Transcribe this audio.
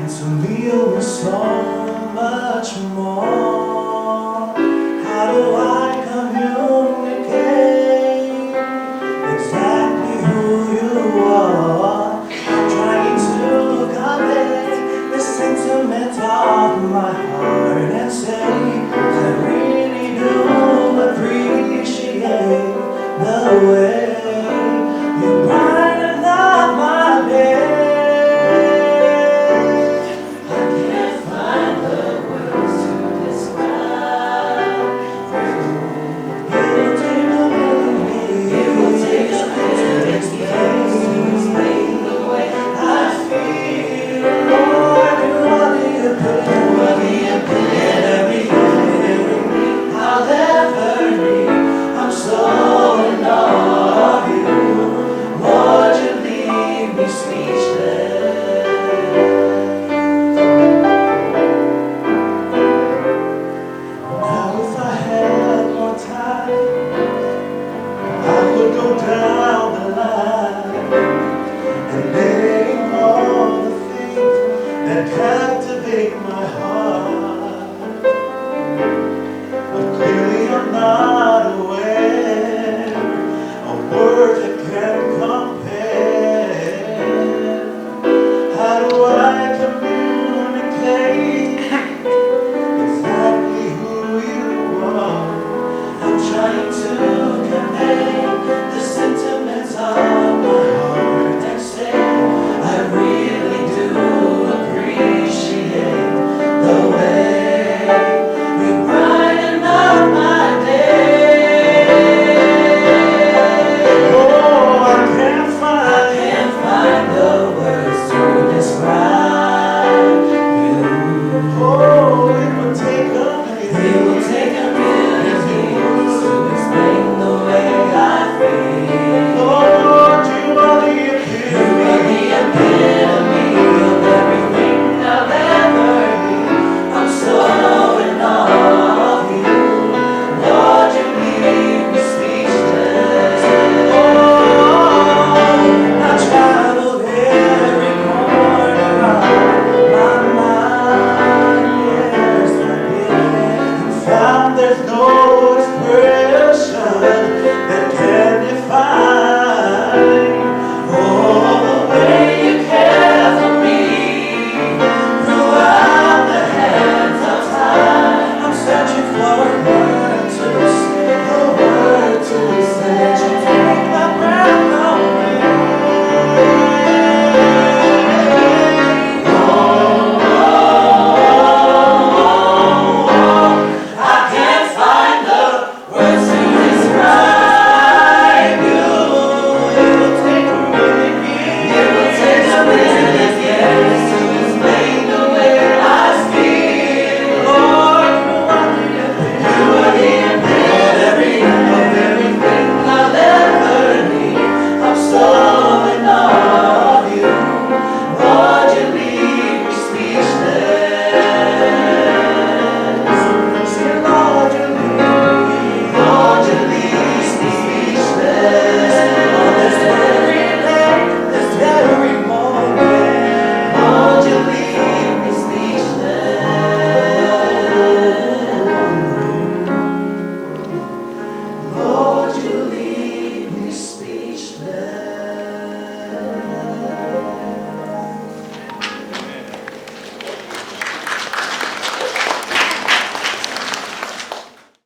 And to me it was so much more. How do I communicate exactly who you are? Trying to convey the sentiment of my heart and say I really do appreciate the way you brighten up my day. Down the line and name all the things that captivate my heart.